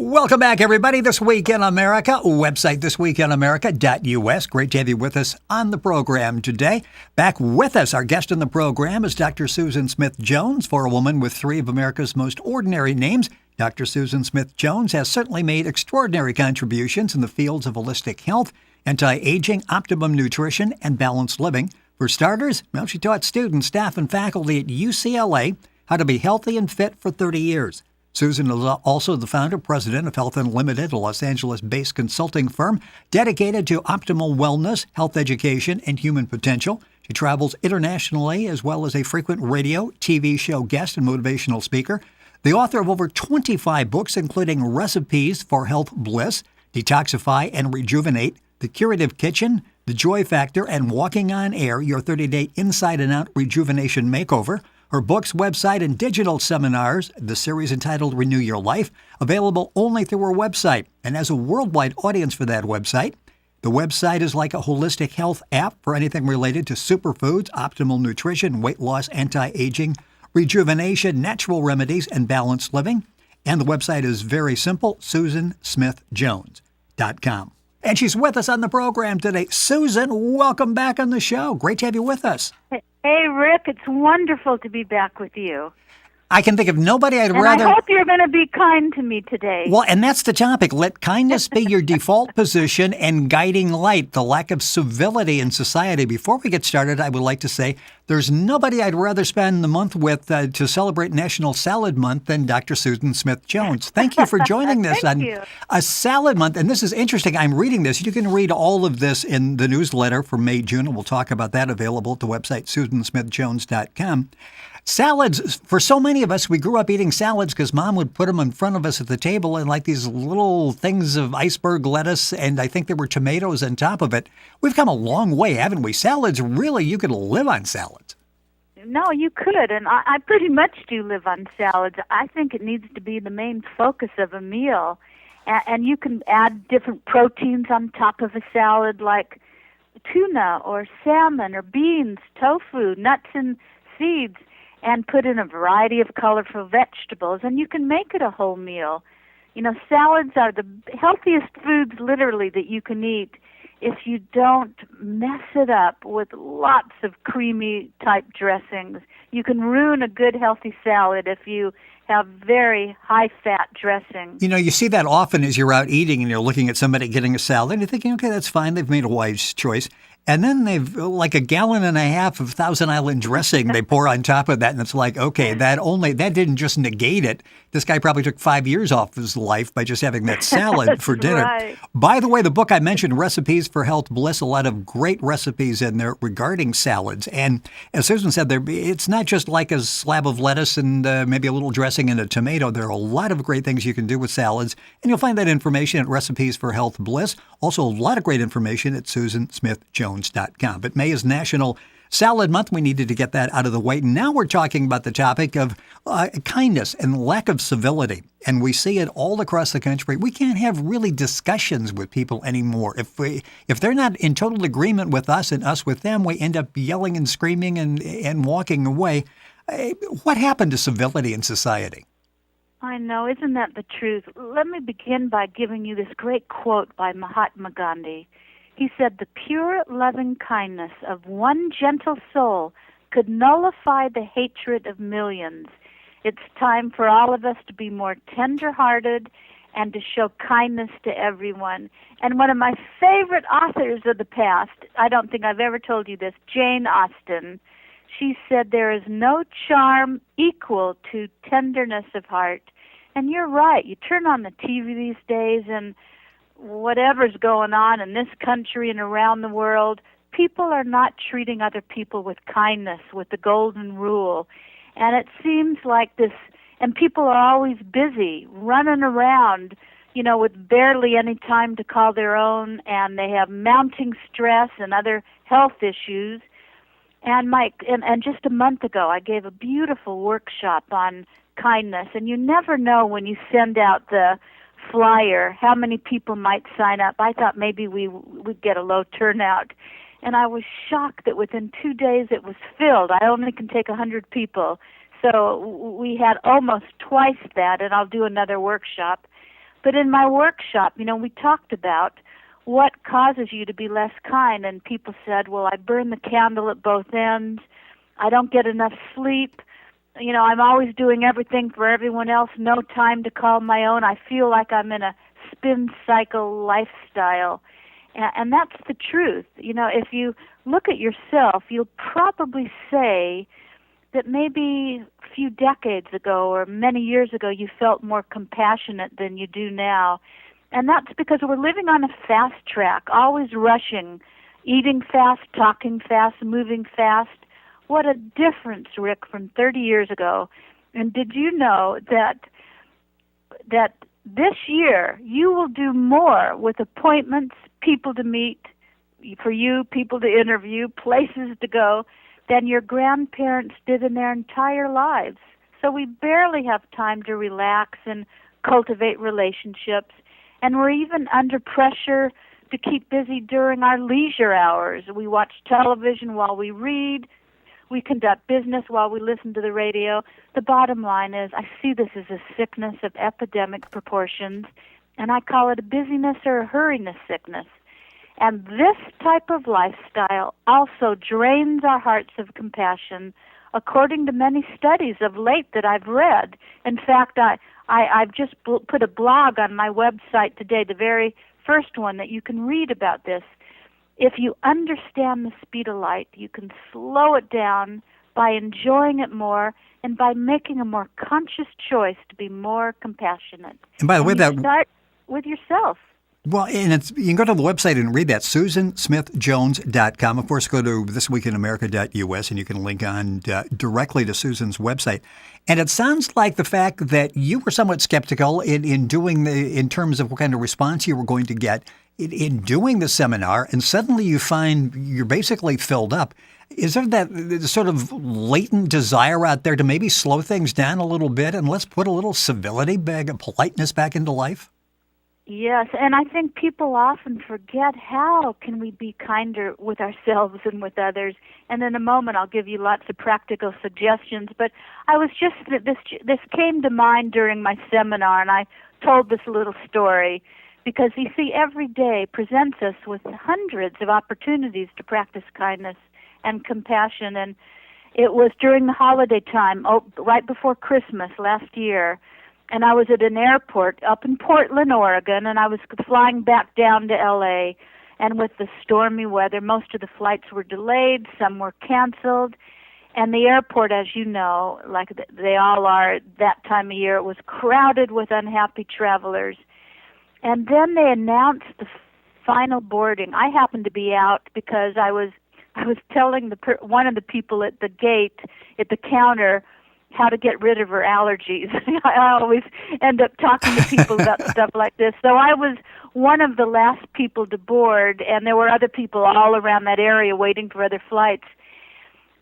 Welcome back, everybody. This Week in America, website thisweekinamerica.us. Great to have you with us on the program today. Back with us, our guest in the program is Dr. Susan Smith-Jones. For a woman with three of America's most ordinary names, Dr. Susan Smith-Jones has certainly made extraordinary contributions in the fields of holistic health, anti-aging, optimum nutrition, and balanced living. For starters, she taught students, staff, and faculty at UCLA how to be healthy and fit for 30 years. Susan is also the founder-president of Health Unlimited, a Los Angeles-based consulting firm dedicated to optimal wellness, health education, and human potential. She travels internationally as well as a frequent radio, TV show guest, and motivational speaker. The author of over 25 books, including Recipes for Health Bliss, Detoxify and Rejuvenate, The Curative Kitchen, The Joy Factor, and Walking on Air, your 30-day inside and out rejuvenation makeover. Her books, website, and digital seminars, the series entitled Renew Your Life, available only through her website. And as a worldwide audience for that website, the website is like a holistic health app for anything related to superfoods, optimal nutrition, weight loss, anti-aging, rejuvenation, natural remedies, and balanced living. And the website is very simple, SusanSmithJones.com. And she's with us on the program today. Susan, welcome back on the show. Great to have you with us. Hey, Rick, it's wonderful to be back with you. I can think of nobody I'd rather... I hope you're going to be kind to me today. Well, and that's the topic. Let kindness be your default position and guiding light, the lack of civility in society. Before we get started, I would like to say there's nobody I'd rather spend the month with to celebrate National Salad Month than Dr. Susan Smith-Jones. Thank you for joining us on a Salad Month. And this is interesting. I'm reading this. You can read all of this in the newsletter for May, June, and we'll talk about that, available at the website SusanSmithJones.com. Salads, for so many of us, we grew up eating salads because Mom would put them in front of us at the table and like these little things of iceberg lettuce, and I think there were tomatoes on top of it. We've come a long way, haven't we? Salads, really, you could live on salads. No, you could, and I pretty much do live on salads. I think it needs to be the main focus of a meal, and you can add different proteins on top of a salad like tuna or salmon or beans, tofu, nuts and seeds, and put in a variety of colorful vegetables, and you can make it a whole meal. You know, salads are the healthiest foods, literally, that you can eat if you don't mess it up with lots of creamy-type dressings. You can ruin a good, healthy salad if you have very high-fat dressings. You know, you see that often as you're out eating and you're looking at somebody getting a salad, and you're thinking, okay, that's fine, they've made a wise choice. And then they've like a gallon and a half of Thousand Island dressing they pour on top of that. And it's like, okay, that didn't just negate it. This guy probably took 5 years off his life by just having that salad for dinner. Right. By the way, the book I mentioned, Recipes for Health Bliss, a lot of great recipes in there regarding salads. And as Susan said, it's not just like a slab of lettuce and maybe a little dressing and a tomato. There are a lot of great things you can do with salads. And you'll find that information at Recipes for Health Bliss. Also, a lot of great information at SusanSmithJones.com. But May is National Salad Month. We needed to get that out of the way. And now we're talking about the topic of kindness and lack of civility. And we see it all across the country. We can't have really discussions with people anymore. If they're not in total agreement with us and us with them, we end up yelling and screaming and walking away. What happened to civility in society? I know, isn't that the truth? Let me begin by giving you this great quote by Mahatma Gandhi. He said, "The pure, loving kindness of one gentle soul could nullify the hatred of millions. It's time for all of us to be more tender-hearted and to show kindness to everyone." And one of my favorite authors of the past, I don't think I've ever told you this, Jane Austen, she said, "There is no charm equal to tenderness of heart." And you're right. You turn on the TV these days and whatever's going on in this country and around the world, people are not treating other people with kindness, with the golden rule. And it seems like this, and people are always busy, running around, you know, with barely any time to call their own, and they have mounting stress and other health issues. And just a month ago, I gave a beautiful workshop on kindness, and you never know when you send out the flyer how many people might sign up. I thought maybe we'd get a low turnout, and I was shocked that within 2 days it was filled. I only can take 100 people, so we had almost twice that, and I'll do another workshop. But in my workshop, we talked about what causes you to be less kind, and people said, well, I burn the candle at both ends, I don't get enough sleep, I'm always doing everything for everyone else, no time to call my own, I feel like I'm in a spin cycle lifestyle. And that's the truth. If you look at yourself, you'll probably say that maybe a few decades ago or many years ago you felt more compassionate than you do now. And that's because we're living on a fast track, always rushing, eating fast, talking fast, moving fast. What a difference, Rick, from 30 years ago. And did you know that this year you will do more with appointments, people to meet, for you, people to interview, places to go, than your grandparents did in their entire lives. So we barely have time to relax and cultivate relationships, and we're even under pressure to keep busy during our leisure hours. We watch television while we read, we conduct business while we listen to the radio. The bottom line is I see this as a sickness of epidemic proportions, and I call it a busyness or a hurriness sickness. And this type of lifestyle also drains our hearts of compassion, according to many studies of late that I've read. In fact, I've just put a blog on my website today, the very first one, that you can read about this. If you understand the speed of light, you can slow it down by enjoying it more and by making a more conscious choice to be more compassionate. And by the way, that start with yourself. Well, and you can go to the website and read that, SusanSmithJones.com. Of course, go to thisweekinamerica.us, and you can link on directly to Susan's website. And it sounds like the fact that you were somewhat skeptical in terms of what kind of response you were going to get in doing the seminar, and suddenly you find you're basically filled up. Is there that sort of latent desire out there to maybe slow things down a little bit and let's put a little civility, politeness back into life? Yes, and I think people often forget how can we be kinder with ourselves and with others. And in a moment, I'll give you lots of practical suggestions. But I was just this came to mind during my seminar, and I told this little story because you see, every day presents us with hundreds of opportunities to practice kindness and compassion. And it was during the holiday time, right before Christmas last year. And I was at an airport up in Portland, Oregon, and I was flying back down to L.A. And with the stormy weather, most of the flights were delayed, some were canceled. And the airport, as you know, like they all are at that time of year, it was crowded with unhappy travelers. And then they announced the final boarding. I happened to be out because I was telling one of the people at the gate, at the counter, how to get rid of her allergies. I always end up talking to people about stuff like this. So I was one of the last people to board, and there were other people all around that area waiting for other flights.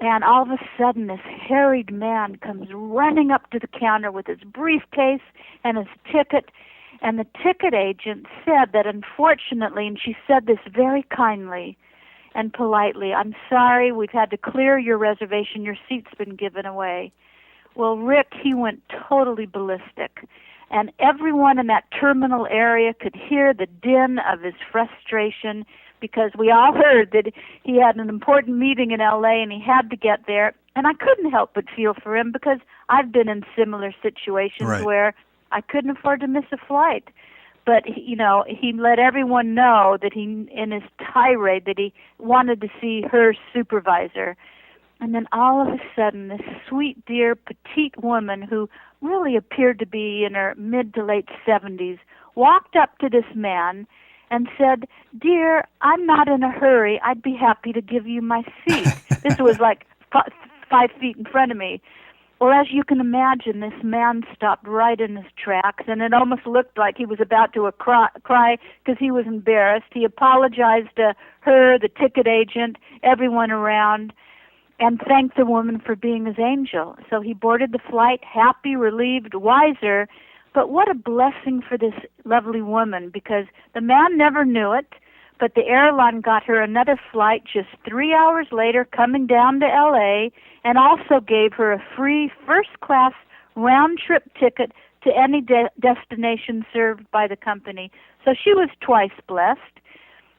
And all of a sudden, this harried man comes running up to the counter with his briefcase and his ticket. And the ticket agent said that unfortunately, and she said this very kindly and politely, "I'm sorry, we've had to clear your reservation. Your seat's been given away." Well, Rick, he went totally ballistic, and everyone in that terminal area could hear the din of his frustration because we all heard that he had an important meeting in L.A. and he had to get there. And I couldn't help but feel for him because I've been in similar situations where I couldn't afford to miss a flight. But, he let everyone know that he, in his tirade, that he wanted to see her supervisor. And then all of a sudden, this sweet, dear, petite woman who really appeared to be in her mid to late 70s walked up to this man and said, "Dear, I'm not in a hurry. I'd be happy to give you my seat." This was like 5 feet in front of me. Well, as you can imagine, this man stopped right in his tracks, and it almost looked like he was about to cry because he was embarrassed. He apologized to her, the ticket agent, everyone around, and thanked the woman for being his angel. So he boarded the flight, happy, relieved, wiser. But what a blessing for this lovely woman, because the man never knew it, but the airline got her another flight just 3 hours later coming down to L.A. and also gave her a free first-class round-trip ticket to any destination served by the company. So she was twice blessed.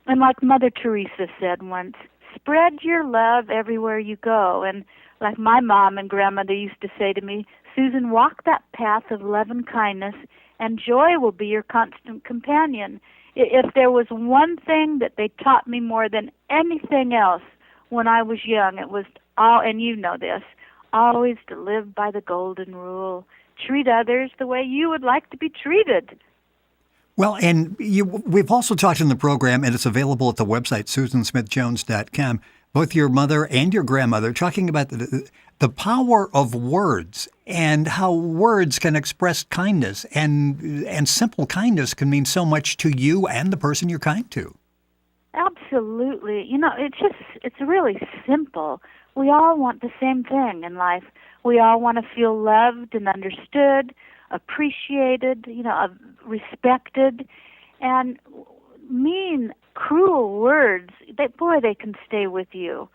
And like Mother Teresa said once, spread your love everywhere you go. And like my mom and grandmother used to say to me, Susan, walk that path of love and kindness, and joy will be your constant companion. If there was one thing that they taught me more than anything else when I was young, it was and you know this, always to live by the golden rule. Treat others the way you would like to be treated. Well, and we've also talked in the program, and it's available at the website, susansmithjones.com, both your mother and your grandmother talking about the power of words and how words can express kindness, and simple kindness can mean so much to you and the person you're kind to. Absolutely. You know, it's really simple. We all want the same thing in life. We all want to feel loved and understood, appreciated, respected, and mean, cruel words, they can stay with you.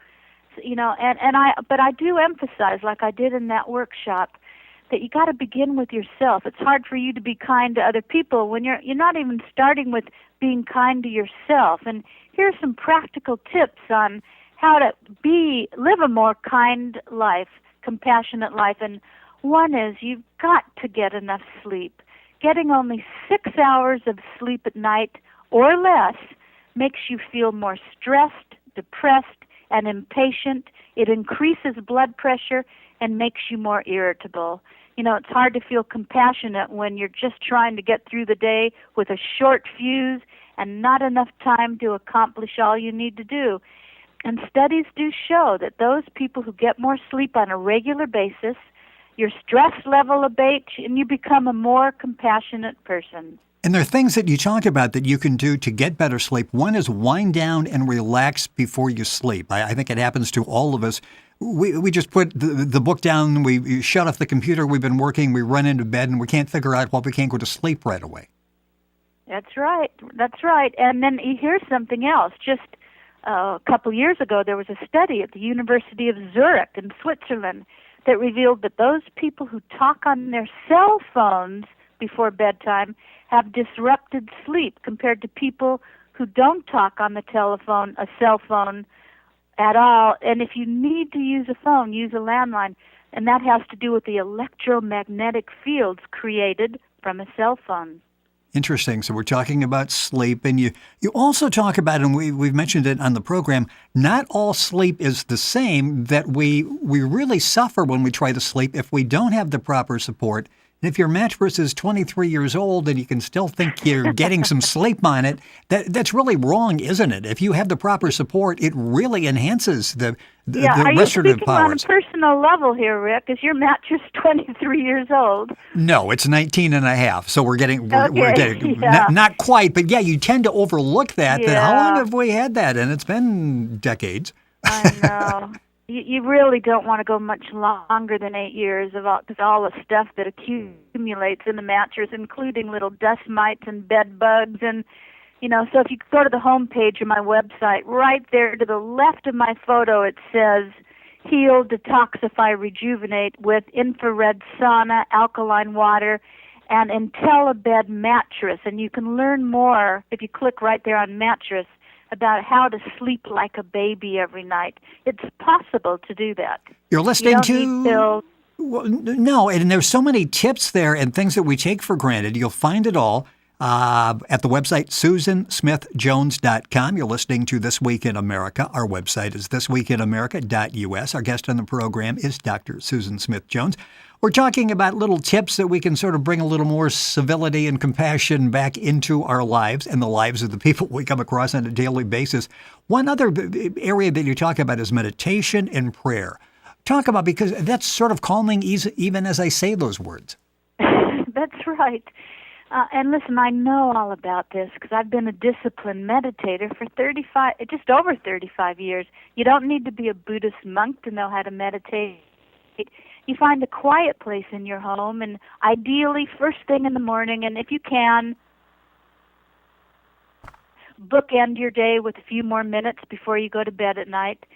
But I do emphasize, like I did in that workshop, that you got to begin with yourself. It's hard for you to be kind to other people when you're not even starting with being kind to yourself. And here's some practical tips on how to live a more kind life, compassionate life. And one is you've got to get enough sleep. Getting only 6 hours of sleep at night or less makes you feel more stressed, depressed, and impatient. It increases blood pressure and makes you more irritable. It's hard to feel compassionate when you're just trying to get through the day with a short fuse and not enough time to accomplish all you need to do. And studies do show that those people who get more sleep on a regular basis, your stress level abates and you become a more compassionate person. And there are things that you talk about that you can do to get better sleep. One is wind down and relax before you sleep. I think it happens to all of us. We just put the book down, we shut off the computer, we've been working, we run into bed, and we can't figure out why we can't go to sleep right away. That's right. And then here's something else. Just a couple years ago, there was a study at the University of Zurich in Switzerland that revealed that those people who talk on their cell phones before bedtime have disrupted sleep compared to people who don't talk on the telephone, a cell phone, at all. And if you need to use a phone, use a landline. And that has to do with the electromagnetic fields created from a cell phone. Interesting. So we're talking about sleep, and you also talk about, and we've mentioned it on the program, not all sleep is the same, that we really suffer when we try to sleep if we don't have the proper support. And if your mattress is 23 years old and you can still think you're getting some sleep on it, that's really wrong, isn't it? If you have the proper support, it really enhances the restorative powers. Are you speaking on a personal level here, Rick? Is your mattress 23 years old? No, it's 19 and a half. So we're getting Yeah. not quite, but yeah, you tend to overlook that. Yeah. That how long have we had that? And it's been decades. I know. You really don't want to go much longer than 8 years because all the stuff that accumulates in the mattress, including little dust mites and bed bugs. And, so if you go to the home page of my website, right there to the left of my photo, it says Heal, Detoxify, Rejuvenate with infrared sauna, alkaline water, and IntelliBed mattress. And you can learn more if you click right there on mattress about how to sleep like a baby every night. It's possible to do that. You're listening you don't need pills. Well, no, and there's so many tips there and things that we take for granted. You'll find it all at the website, susansmithjones.com. You're listening to This Week in America. Our website is thisweekinamerica.us. Our guest on the program is Dr. Susan Smith Jones. We're talking about little tips that we can sort of bring a little more civility and compassion back into our lives and the lives of the people we come across on a daily basis. One other area that you talk about is meditation and prayer. Talk about, because that's sort of calming even as I say those words. That's right. And listen, I know all about this because I've been a disciplined meditator for just over 35 years. You don't need to be a Buddhist monk to know how to meditate. You find a quiet place in your home, and ideally first thing in the morning, and if you can, bookend your day with a few more minutes before you go to bed at night.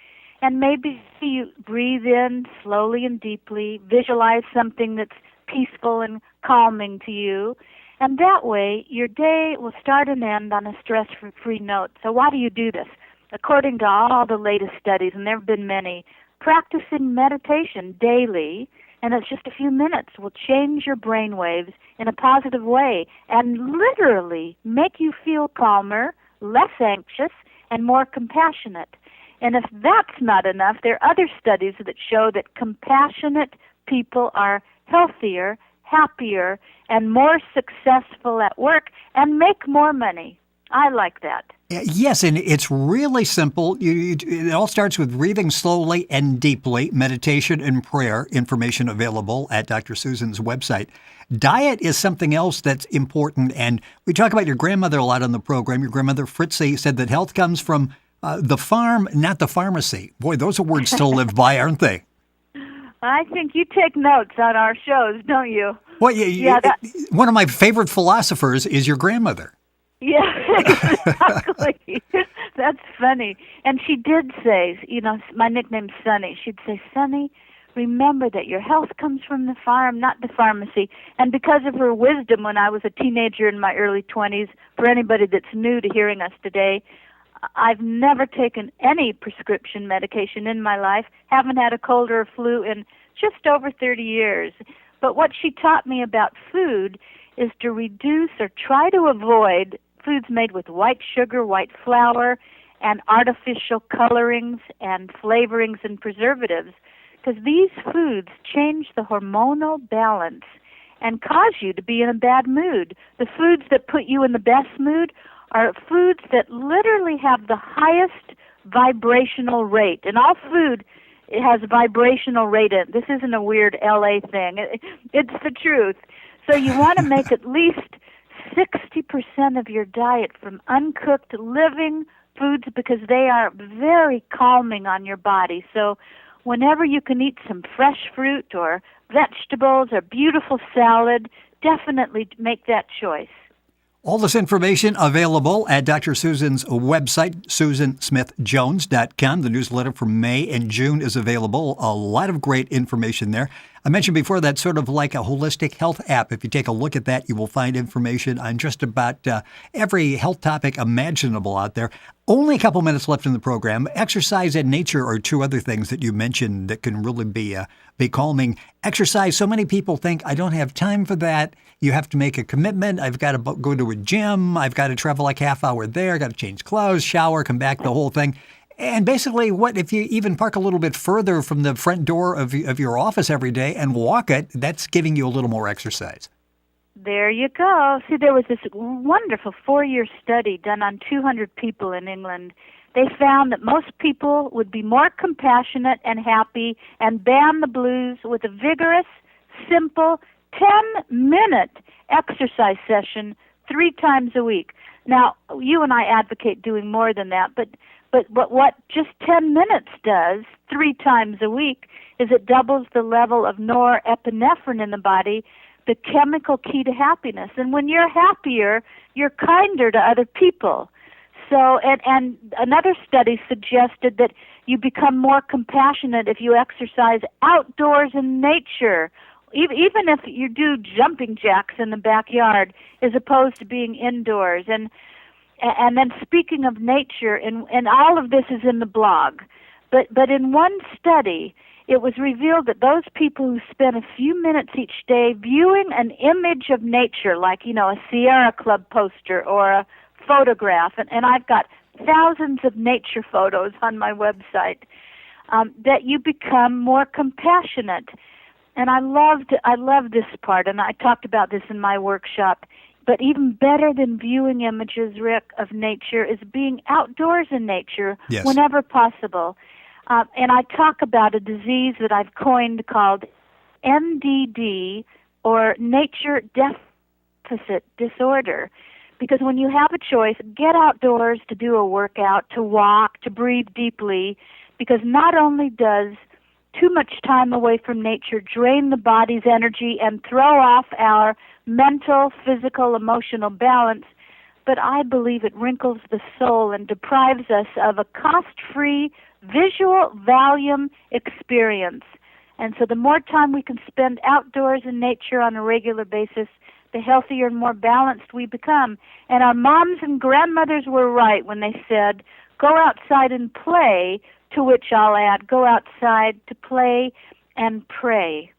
And maybe you breathe in slowly and deeply, visualize something that's peaceful and calming to you. And that way, your day will start and end on a stress-free note. So why do you do this? According to all the latest studies, and there have been many, practicing meditation daily, and it's just a few minutes, will change your brain waves in a positive way and literally make you feel calmer, less anxious, and more compassionate. And if that's not enough, there are other studies that show that compassionate people are healthier, happier, and more successful at work and make more money. I like that. Yes, and it's really simple. It all starts with breathing slowly and deeply, meditation and prayer, information available at Dr. Susan's website. Diet is something else that's important, and we talk about your grandmother a lot on the program. Your grandmother, Fritzi, said that health comes from the farm, not the pharmacy. Boy, those are words to live by, aren't they? I think you take notes on our shows, don't you? Well, one of my favorite philosophers is your grandmother. Yeah, exactly. That's funny. And she did say, my nickname's Sunny. She'd say, Sunny, remember that your health comes from the farm, not the pharmacy. And because of her wisdom when I was a teenager in my early 20s, for anybody that's new to hearing us today, I've never taken any prescription medication in my life, haven't had a cold or a flu in just over 30 years. But what she taught me about food is to reduce or try to avoid foods made with white sugar, white flour, and artificial colorings and flavorings and preservatives, because these foods change the hormonal balance and cause you to be in a bad mood. The foods that put you in the best mood are foods that literally have the highest vibrational rate. And all food, it has a vibrational rate in it. This isn't a weird LA thing. It's the truth. So you want to make at least 60% of your diet from uncooked living foods because they are very calming on your body. So whenever you can eat some fresh fruit or vegetables or beautiful salad, definitely make that choice. All this information available at Dr. Susan's website, susansmithjones.com. The newsletter for May and June is available. A lot of great information there. I mentioned before that's sort of like a holistic health app. If you take a look at that, you will find information on just about every health topic imaginable out there. Only a couple minutes left in the program. Exercise and nature are two other things that you mentioned that can really be calming. Exercise, so many people think, I don't have time for that. You have to make a commitment. I've got to go to a gym. I've got to travel like half hour there. Got to change clothes, shower, come back, the whole thing. And basically, what if you even park a little bit further from the front door of your office every day and walk it, that's giving you a little more exercise. There you go. See, there was this wonderful 4-year study done on 200 people in England. They found that most people would be more compassionate and happy and ban the blues with a vigorous, simple, 10-minute exercise session 3 times a week. Now, you and I advocate doing more than that, but what just 10 minutes does 3 times a week is it doubles the level of norepinephrine in the body, the chemical key to happiness. And when you're happier, you're kinder to other people. So, and another study suggested that you become more compassionate if you exercise outdoors in nature, even if you do jumping jacks in the backyard, as opposed to being indoors. And then speaking of nature, and all of this is in the blog, but in one study, it was revealed that those people who spent a few minutes each day viewing an image of nature, like, a Sierra Club poster or a photograph, and I've got thousands of nature photos on my website, that you become more compassionate. And I love this part, and I talked about this in my workshop. But even better than viewing images, Rick, of nature is being outdoors in nature whenever possible. And I talk about a disease that I've coined called NDD, or Nature Deficit Disorder. Because when you have a choice, get outdoors to do a workout, to walk, to breathe deeply, because not only does too much time away from nature drain the body's energy and throw off our mental, physical, emotional balance, but I believe it wrinkles the soul and deprives us of a cost-free visual volume experience. And so the more time we can spend outdoors in nature on a regular basis, the healthier and more balanced we become. And our moms and grandmothers were right when they said, go outside and play, to which I'll add, go outside to play and pray.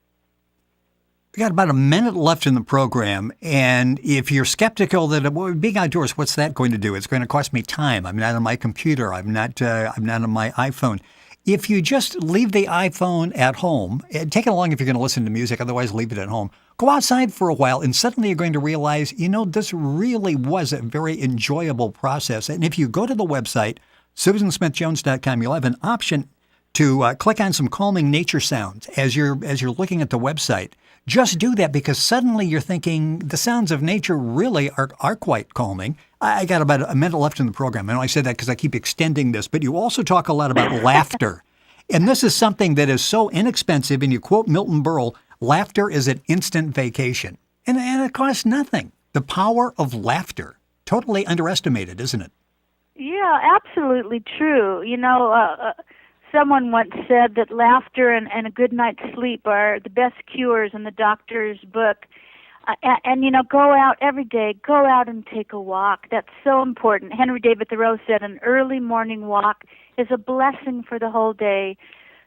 We got about a minute left in the program, and if you're skeptical that being outdoors, what's that going to do? It's going to cost me time. I'm not on my computer. I'm not on my iPhone. If you just leave the iPhone at home, take it along if you're going to listen to music, otherwise leave it at home. Go outside for a while, and suddenly you're going to realize, this really was a very enjoyable process. And if you go to the website, SusanSmithJones.com, you'll have an option to click on some calming nature sounds as you're looking at the website. Just do that, because suddenly you're thinking the sounds of nature really are quite calming. I got about a minute left in the program. I know I said that because I keep extending this, but you also talk a lot about laughter. And this is something that is so inexpensive, and you quote Milton Berle, laughter is an instant vacation. And it costs nothing. The power of laughter. Totally underestimated, isn't it? Yeah, absolutely true. Someone once said that laughter and a good night's sleep are the best cures in the doctor's book. Go out every day. Go out and take a walk. That's so important. Henry David Thoreau said an early morning walk is a blessing for the whole day.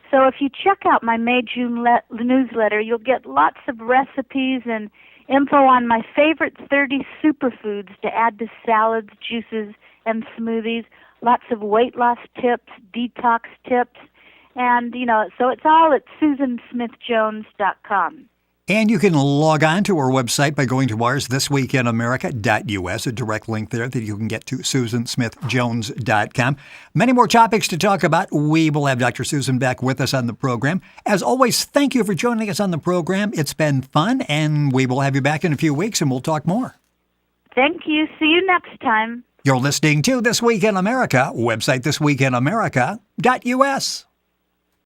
So if you check out my May-June newsletter, you'll get lots of recipes and info on my favorite 30 superfoods to add to salads, juices, and smoothies. Lots of weight loss tips, detox tips, and, so it's all at SusanSmithJones.com. And you can log on to our website by going to ours, thisweekinamerica.us, a direct link there that you can get to SusanSmithJones.com. Many more topics to talk about. We will have Dr. Susan back with us on the program. As always, thank you for joining us on the program. It's been fun, and we will have you back in a few weeks, and we'll talk more. Thank you. See you next time. You're listening to This Week in America, website thisweekinamerica.us.